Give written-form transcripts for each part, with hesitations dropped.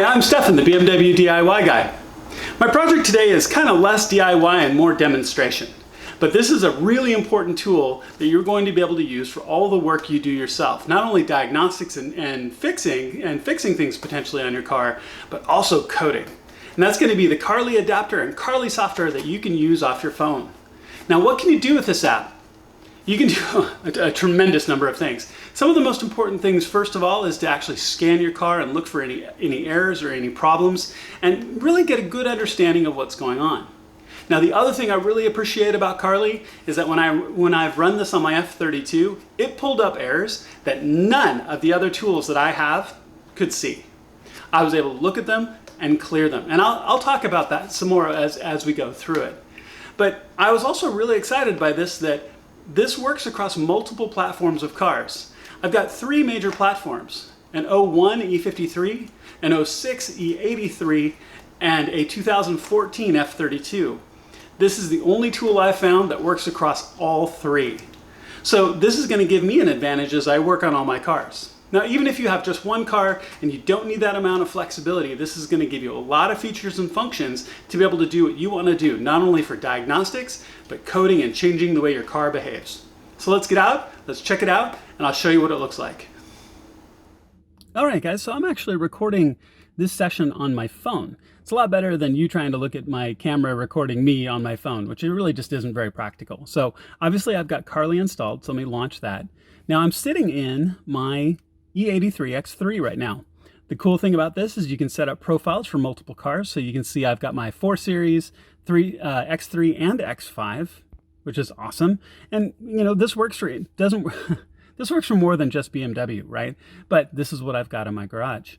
Hi, I'm Stefan, the BMW DIY guy. My project today is kind of less DIY and more demonstration. But this is a really important tool that you're going to be able to use for all the work you do yourself. Not only diagnostics and fixing things potentially on your car, but also coding. And that's going to be the Carly adapter and Carly software that you can use off your phone. Now, what can you do with this app? You can do a tremendous number of things. Some of the most important things, first of all, is to actually scan your car and look for any errors or any problems and really get a good understanding of what's going on. Now, the other thing I really appreciate about Carly is that when I've run this on my F32, it pulled up errors that none of the other tools that I have could see. I was able to look at them and clear them. And I'll talk about that some more as we go through it. But I was also really excited by this, that this works across multiple platforms of cars. I've got three major platforms: an 01 E53, an 06 E83, and a 2014 F32. This is the only tool I've found that works across all three. So this is going to give me an advantage as I work on all my cars. Now, even if you have just one car and you don't need that amount of flexibility, this is going to give you a lot of features and functions to be able to do what you want to do, not only for diagnostics, but coding and changing the way your car behaves. So let's get out, let's check it out, and I'll show you what it looks like. All right, guys, so I'm actually recording this session on my phone. It's a lot better than you trying to look at my camera recording me on my phone, which it really just isn't very practical. So obviously I've got Carly installed, so let me launch that. Now I'm sitting in my E83 X3 right now. The cool thing about this is you can set up profiles for multiple cars. So you can see I've got my 4 Series, X3 and X5, which is awesome. And you know, this works for this works for more than just BMW, right? But this is what I've got in my garage.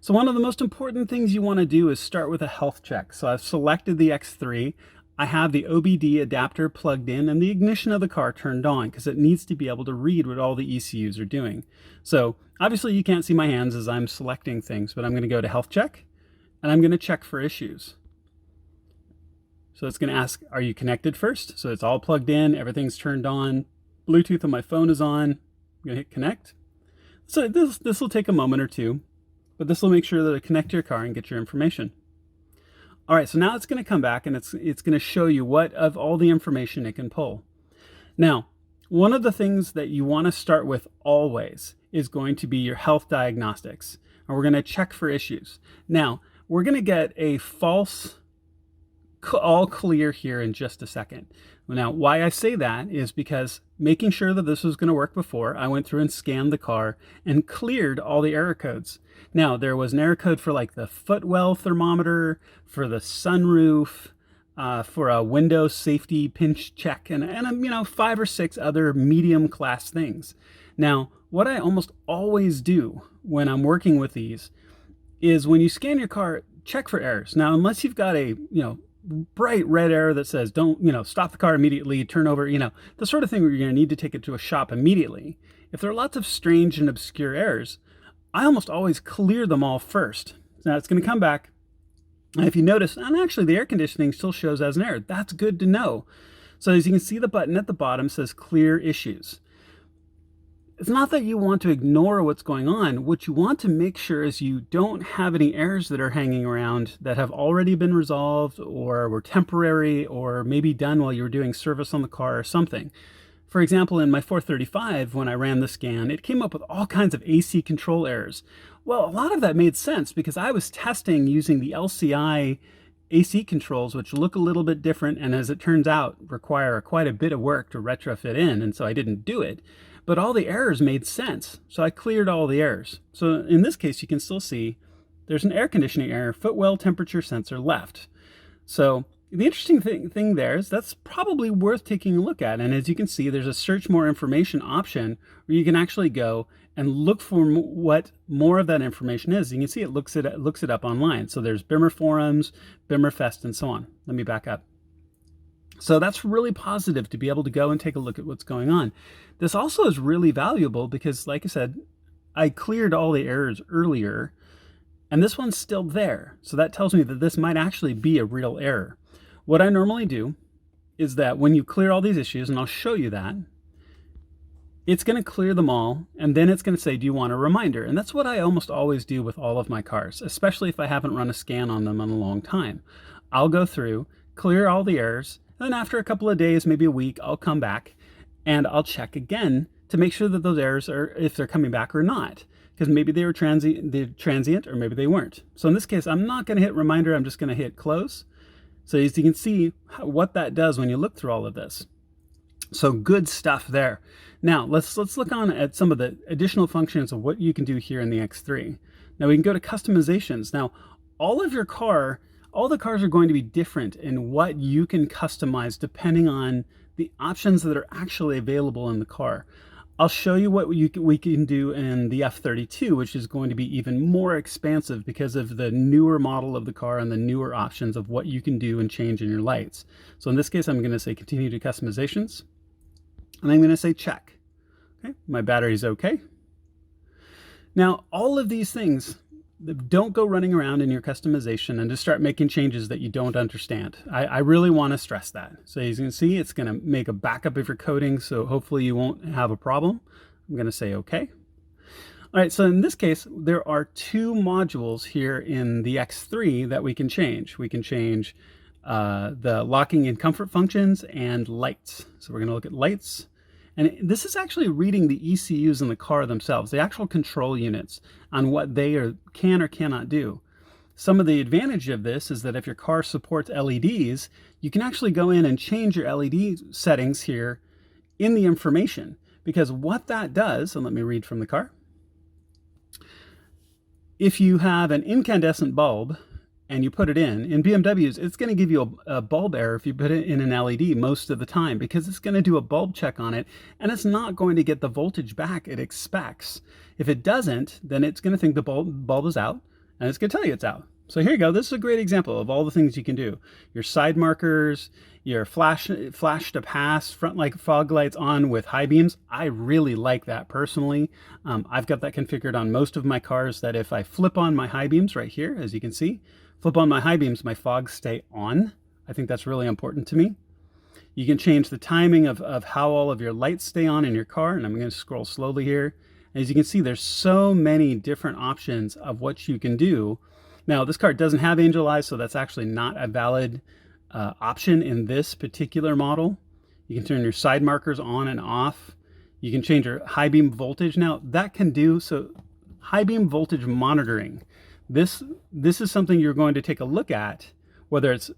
So one of the most important things you want to do is start with a health check. So I've selected the X3. I have the OBD adapter plugged in and the ignition of the car turned on because it needs to be able to read what all the ECUs are doing. So obviously you can't see my hands as I'm selecting things, but I'm going to go to health check and I'm going to check for issues. So it's going to ask, are you connected first? So it's all plugged in, everything's turned on, Bluetooth on my phone is on. I'm going to hit connect. So this will take a moment or two, but this will make sure that it connect to your car and get your information. All right, so now it's going to come back and it's going to show you what of all the information it can pull. Now, one of the things that you want to start with always is going to be your health diagnostics. And we're going to check for issues. Now, we're going to get a false all clear here in just a second. Now, why I say that is because making sure that this was going to work before, I went through and scanned the car and cleared all the error codes. Now, there was an error code for like the footwell thermometer, for the sunroof, for a window safety pinch check, and you know, 5 or 6 other medium class things. Now, what I almost always do when I'm working with these is when you scan your car, check for errors. Now, unless you've got a, bright red arrow that says don't, stop the car immediately, turn over, the sort of thing where you're going to need to take it to a shop immediately. If there are lots of strange and obscure errors, I almost always clear them all first. Now it's going to come back, and if you notice, and actually the air conditioning still shows as an error. That's good to know. So as you can see, the button at the bottom says clear issues. It's not that you want to ignore what's going on. What you want to make sure is you don't have any errors that are hanging around that have already been resolved or were temporary or maybe done while you were doing service on the car or something. For example, in my 435, when I ran the scan, it came up with all kinds of AC control errors. Well, a lot of that made sense because I was testing using the LCI AC controls, which look a little bit different and, as it turns out, require quite a bit of work to retrofit in, and so I didn't do it. But all the errors made sense, so I cleared all the errors. So in this case, you can still see there's an air conditioning error, footwell temperature sensor left. So the interesting thing there is that's probably worth taking a look at. And as you can see, there's a search more information option where you can actually go and look for what more of that information is. You can see it looks it up online. So there's Bimmer forums, Bimmer Fest, and so on. Let me back up. So that's really positive to be able to go and take a look at what's going on. This also is really valuable because, like I said, I cleared all the errors earlier, and this one's still there. So that tells me that this might actually be a real error. What I normally do is that when you clear all these issues, and I'll show you that, it's going to clear them all, and then it's going to say, do you want a reminder? And that's what I almost always do with all of my cars, especially if I haven't run a scan on them in a long time. I'll go through, clear all the errors, and then after a couple of days, maybe a week, I'll come back and I'll check again to make sure that those errors are, if they're coming back or not, because maybe they were transient or maybe they weren't. So in this case, I'm not going to hit reminder, I'm just going to hit close. So as you can see what that does when you look through all of this. So good stuff there. Now let's look on at some of the additional functions of what you can do here in the X3. Now we can go to customizations. Now all the cars are going to be different in what you can customize depending on the options that are actually available in the car. I'll show you what we can do in the F32, which is going to be even more expansive because of the newer model of the car and the newer options of what you can do and change in your lights. So in this case, I'm going to say continue to customizations, and I'm going to say check. Okay, my battery's okay. Now, all of these things, don't go running around in your customization and just start making changes that you don't understand. I really want to stress that. So as you can see, it's going to make a backup of your coding, so hopefully you won't have a problem. I'm going to say okay. All right, so in this case, there are two modules here in the X3 that we can change. We can change the locking and comfort functions and lights. So we're going to look at lights. And this is actually reading the ECUs in the car themselves, the actual control units, on what they can or cannot do. Some of the advantage of this is that if your car supports LEDs, you can actually go in and change your LED settings here in the information. Because what that does, and let me read from the car, if you have an incandescent bulb and you put it in BMWs, it's going to give you a bulb error if you put it in an LED most of the time, because it's going to do a bulb check on it and it's not going to get the voltage back it expects. If it doesn't, then it's going to think the bulb is out and it's going to tell you it's out. So here you go. This is a great example of all the things you can do. Your side markers, your flash to pass, front light fog lights on with high beams. I really like that personally. I've got that configured on most of my cars, that if I flip on my high beams right here, as you can see, flip on my high beams, my fogs stay on. I think that's really important to me. You can change the timing of how all of your lights stay on in your car, and I'm going to scroll slowly here. As you can see, there's so many different options of what you can do. Now, this car doesn't have angel eyes, so that's actually not a valid option in this particular model. You can turn your side markers on and off. You can change your high beam voltage. Now, that can do, so high beam voltage monitoring. This is something you're going to take a look at, whether it's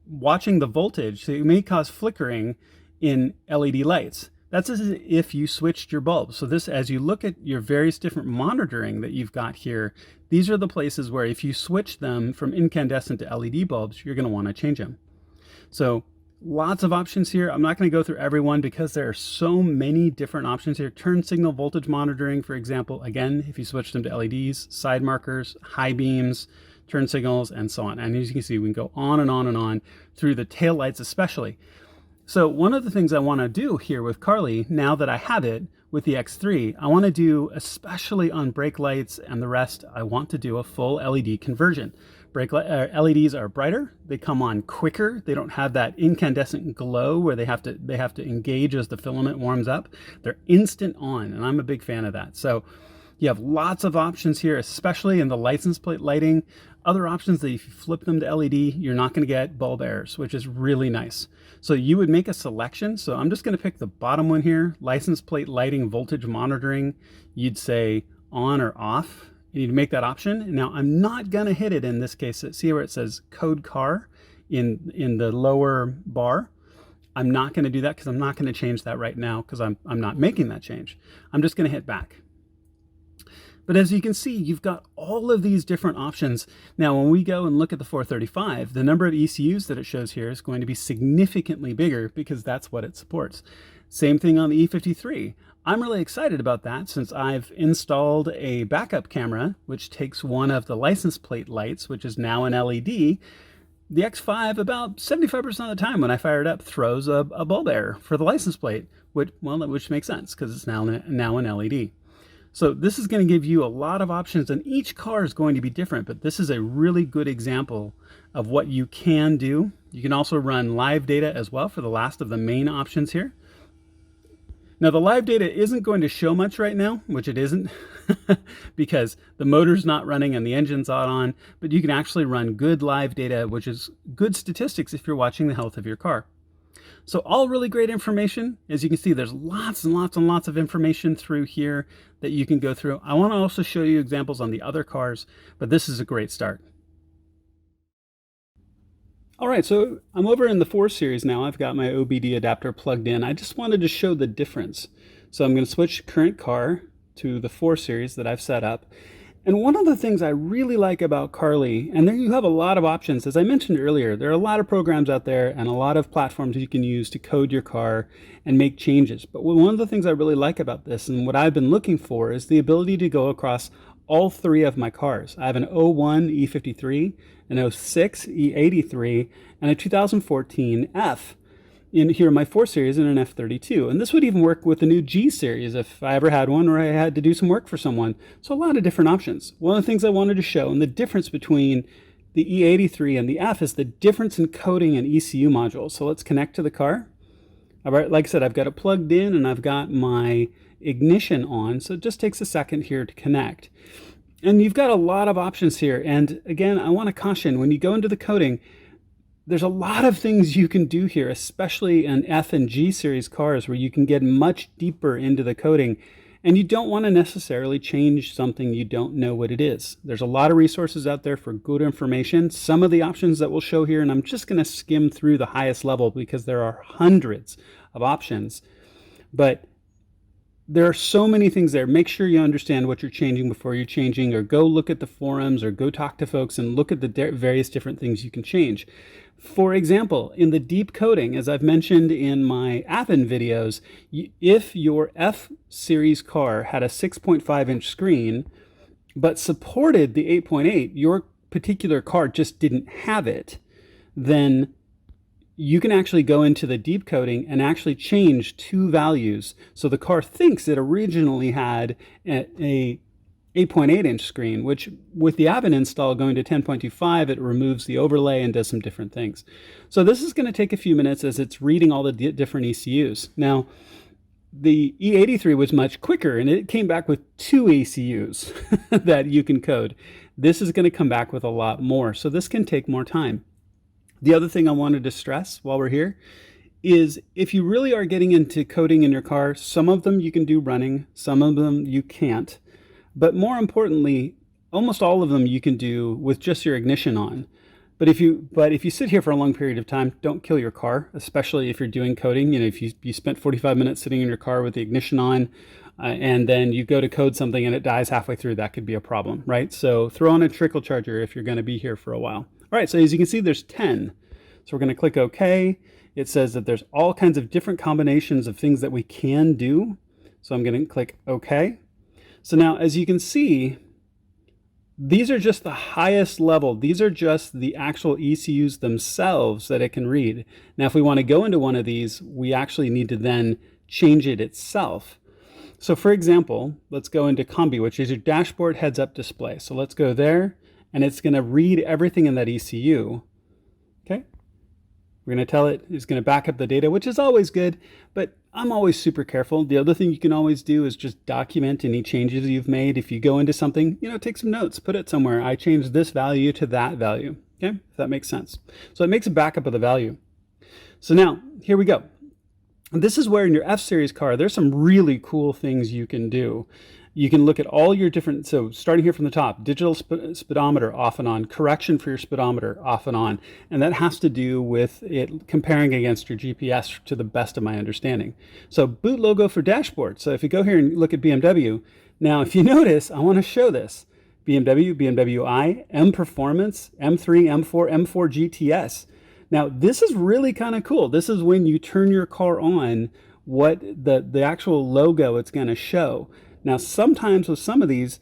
watching the voltage. So it may cause flickering in LED lights. That's as if you switched your bulbs. So this, as you look at your various different monitoring that you've got here, these are the places where if you switch them from incandescent to LED bulbs, you're going to want to change them. So lots of options here. I'm not going to go through every one because there are so many different options here. Turn signal voltage monitoring, for example, again, if you switch them to LEDs, side markers, high beams, turn signals, and so on. And as you can see, we can go on and on and on through the tail lights especially. So one of the things I want to do here with Carly, now that I have it with the X3, I want to do, especially on brake lights and the rest, I want to do a full LED conversion. LEDs are brighter, they come on quicker, they don't have that incandescent glow where they have to engage as the filament warms up. They're instant on, and I'm a big fan of that. So you have lots of options here, especially in the license plate lighting. Other options that if you flip them to LED, you're not going to get bulb errors, which is really nice. So you would make a selection. So I'm just going to pick the bottom one here, license plate lighting voltage monitoring. You'd say on or off. You need to make that option. Now I'm not going to hit it in this case. See where it says code car in the lower bar. I'm not going to do that because I'm not going to change that right now because I'm not making that change. I'm just going to hit back. But as you can see, you've got all of these different options. Now, when we go and look at the 435, the number of ECUs that it shows here is going to be significantly bigger because that's what it supports. Same thing on the E53. I'm really excited about that since I've installed a backup camera, which takes one of the license plate lights, which is now an LED. The X5, about 75% of the time when I fire it up, throws a bulb error for the license plate, which makes sense because it's now an LED. So this is going to give you a lot of options, and each car is going to be different, but this is a really good example of what you can do. You can also run live data as well for the last of the main options here. Now the live data isn't going to show much right now, which it isn't, because the motor's not running and the engine's not on, but you can actually run good live data, which is good statistics if you're watching the health of your car. So all really great information. As you can see, there's lots and lots and lots of information through here that you can go through. I want to also show you examples on the other cars, but this is a great start. All right, so I'm over in the 4 Series now. I've got my OBD adapter plugged in. I just wanted to show the difference. So I'm going to switch current car to the 4 Series that I've set up. And one of the things I really like about Carly, and there you have a lot of options. As I mentioned earlier, there are a lot of programs out there and a lot of platforms you can use to code your car and make changes. But one of the things I really like about this and what I've been looking for is the ability to go across all 3 of my cars. I have an 01 E53, an 06 E83, and a 2014 F in here in my 4 Series and an F32. And this would even work with the new G Series if I ever had one or I had to do some work for someone. So a lot of different options. One of the things I wanted to show, and the difference between the E83 and the F, is the difference in coding and ECU modules. So let's connect to the car. All right, like I said, I've got it plugged in and I've got my ignition on, so it just takes a second here to connect. And you've got a lot of options here. And again, I want to caution, when you go into the coding, there's a lot of things you can do here, especially in F and G Series cars where you can get much deeper into the coding, and you don't want to necessarily change something you don't know what it is. There's a lot of resources out there for good information. Some of the options that we'll show here, and I'm just going to skim through the highest level because there are hundreds of options, but there are so many things there. Make sure you understand what you're changing before you're changing, or go look at the forums or go talk to folks and look at the various different things you can change. For example, in the deep coding, as I've mentioned in my Appen videos, if your F Series car had a 6.5-inch screen but supported the 8.8, your particular car just didn't have it, then you can actually go into the deep coding and actually change 2 values. So the car thinks it originally had a 8.8-inch screen, which with the Appen install going to 10.25, it removes the overlay and does some different things. So this is going to take a few minutes as it's reading all the different ECUs. Now, the E83 was much quicker and it came back with 2 ECUs that you can code. This is going to come back with a lot more, so this can take more time. The other thing I wanted to stress while we're here is if you really are getting into coding in your car, some of them you can do running, some of them you can't. But more importantly, almost all of them you can do with just your ignition on. But if you sit here for a long period of time, don't kill your car, especially if you're doing coding. You know, if you spent 45 minutes sitting in your car with the ignition on, and then you go to code something and it dies halfway through, that could be a problem, right? So throw on a trickle charger if you're going to be here for a while. All right, so as you can see, there's 10. So we're going to click OK. It says that there's all kinds of different combinations of things that we can do. So I'm going to click OK. So now, as you can see, these are just the highest level. These are just the actual ECUs themselves that it can read. Now, if we want to go into one of these, we actually need to then change it itself. So for example, let's go into Combi, which is your dashboard heads-up display. So let's go there, and it's going to read everything in that ECU. Okay. We're going to tell it it's going to back up the data, which is always good, but I'm always super careful. The other thing you can always do is just document any changes you've made. If you go into something, take some notes, put it somewhere. I changed this value to that value. Okay, if that makes sense. So it makes a backup of the value. So now, here we go. This is where in your F Series car, there's some really cool things you can do. You can look at all your different, so starting here from the top, digital speedometer off and on, correction for your speedometer off and on, and that has to do with it comparing against your GPS to the best of my understanding. So boot logo for dashboard. So if you go here and look at BMW, now if you notice, I want to show this. BMW, BMW I, M Performance, M3, M4, M4 GTS. Now this is really kind of cool. This is when you turn your car on, what the actual logo it's going to show. Now, sometimes with some of these,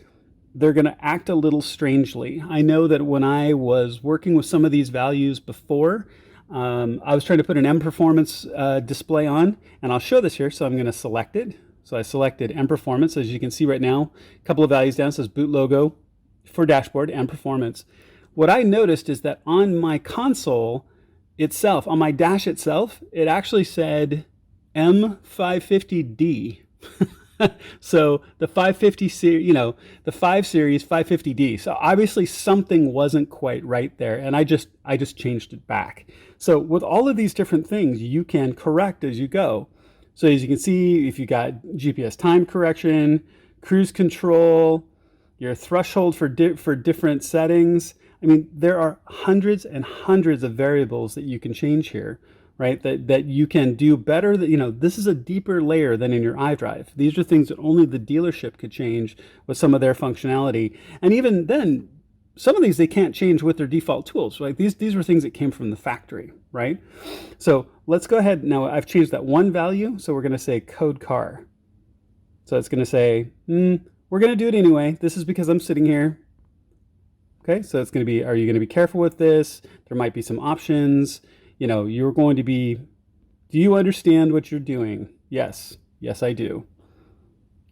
they're going to act a little strangely. I know that when I was working with some of these values before, I was trying to put an M Performance display on, and I'll show this here. So I'm going to select it. So I selected M Performance. As you can see right now, a couple of values down, it says boot logo for dashboard, M Performance. What I noticed is that on my console itself, on my dash itself, it actually said M550D. So the 550 series, the 5 series 550D. So obviously something wasn't quite right there, and I just changed it back. So with all of these different things, you can correct as you go. So as you can see, if you got GPS time correction, cruise control, your threshold for different settings. I mean, there are hundreds and hundreds of variables that you can change here, right? That you can do better. This is a deeper layer than in your iDrive. These are things that only the dealership could change with some of their functionality. And even then, some of these they can't change with their default tools. Like these were things that came from the factory, right? So let's go ahead. Now I've changed that one value. So we're going to say code car. So it's going to say, we're going to do it anyway. This is because I'm sitting here. Okay, so it's going to be, are you going to be careful with this? There might be some options. You're going to be, do you understand what you're doing? Yes. Yes, I do.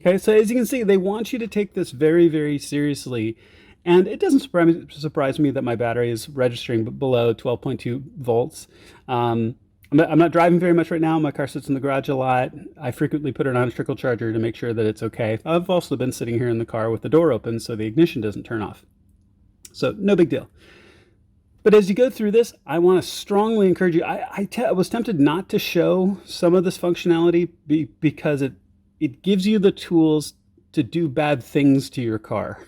Okay, so as you can see, they want you to take this very, very seriously. And it doesn't surprise me that my battery is registering below 12.2 volts. I'm not driving very much right now. My car sits in the garage a lot. I frequently put it on a trickle charger to make sure that it's okay. I've also been sitting here in the car with the door open so the ignition doesn't turn off. So no big deal. But as you go through this, I want to strongly encourage you. I was tempted not to show some of this functionality because it gives you the tools to do bad things to your car,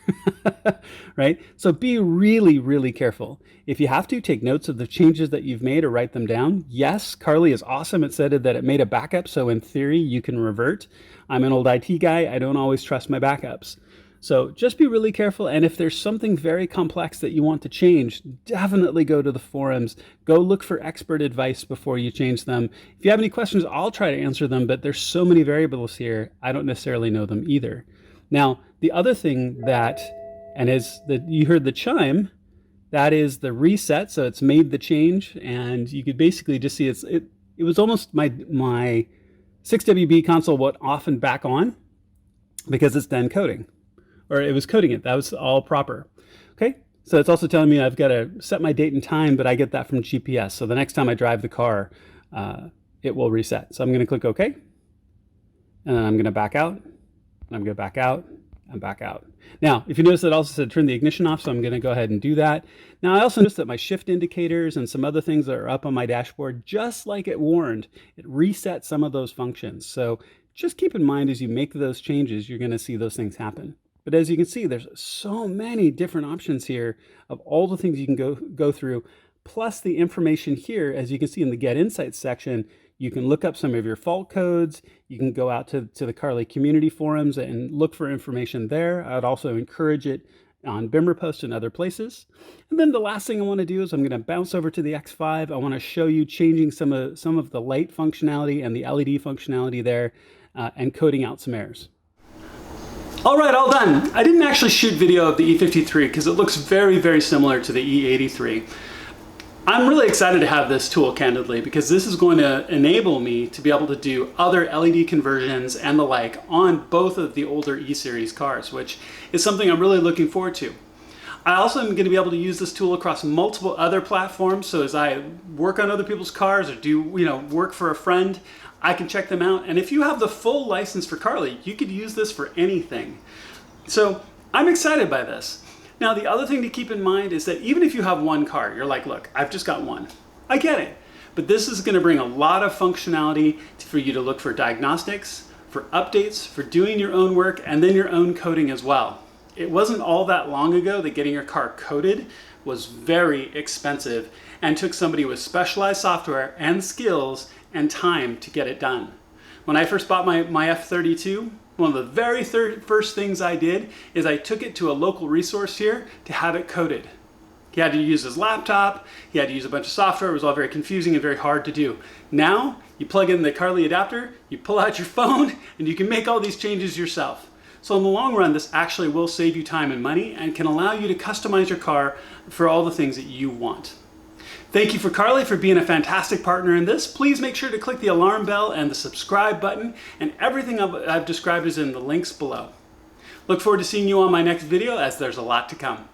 right? So be really, really careful. If you have to, take notes of the changes that you've made or write them down. Yes, Carly is awesome. It said that it made a backup, so in theory, you can revert. I'm an old IT guy. I don't always trust my backups. So just be really careful. And if there's something very complex that you want to change, definitely go to the forums. Go look for expert advice before you change them. If you have any questions, I'll try to answer them, but there's so many variables here, I don't necessarily know them either. Now, the other thing you heard the chime, that is the reset. So it's made the change, and you could basically just see it was almost my 6WB console went off and back on because it's done coding. Or it was coding it. That was all proper. Okay, so it's also telling me I've got to set my date and time, but I get that from GPS. So the next time I drive the car, it will reset. So I'm going to click OK, and then I'm going to back out, and I'm going to back out, and back out. Now, if you notice, it also said turn the ignition off, so I'm going to go ahead and do that. Now, I also noticed that my shift indicators and some other things that are up on my dashboard, just like it warned, it reset some of those functions. So just keep in mind as you make those changes, you're going to see those things happen. But as you can see, there's so many different options here of all the things you can go through, plus the information here. As you can see in the Get Insights section, you can look up some of your fault codes. You can go out to the Carly community forums and look for information there. I'd also encourage it on BimmerPost and other places. And then the last thing I want to do is I'm going to bounce over to the X5. I want to show you changing some of the light functionality and the LED functionality there and coding out some errors. All right, all done. I didn't actually shoot video of the E53 because it looks very, very similar to the E83. I'm really excited to have this tool, candidly, because this is going to enable me to be able to do other LED conversions and the like on both of the older E-Series cars, which is something I'm really looking forward to. I also am going to be able to use this tool across multiple other platforms, so as I work on other people's cars or do work for a friend, I can check them out. And if you have the full license for Carly, you could use this for anything. So I'm excited by this. Now, the other thing to keep in mind is that even if you have one car, you're like, look, I've just got one. I get it. But this is going to bring a lot of functionality for you to look for diagnostics, for updates, for doing your own work, and then your own coding as well. It wasn't all that long ago that getting your car coded was very expensive and took somebody with specialized software and skills and time to get it done. When I first bought my F32, one of the very first things I did is I took it to a local resource here to have it coded. He had to use his laptop, he had to use a bunch of software, it was all very confusing and very hard to do. Now, you plug in the Carly adapter, you pull out your phone, and you can make all these changes yourself. So in the long run, this actually will save you time and money and can allow you to customize your car for all the things that you want. Thank you for Carly for being a fantastic partner in this. Please make sure to click the alarm bell and the subscribe button, and everything I've described is in the links below. Look forward to seeing you on my next video, as there's a lot to come.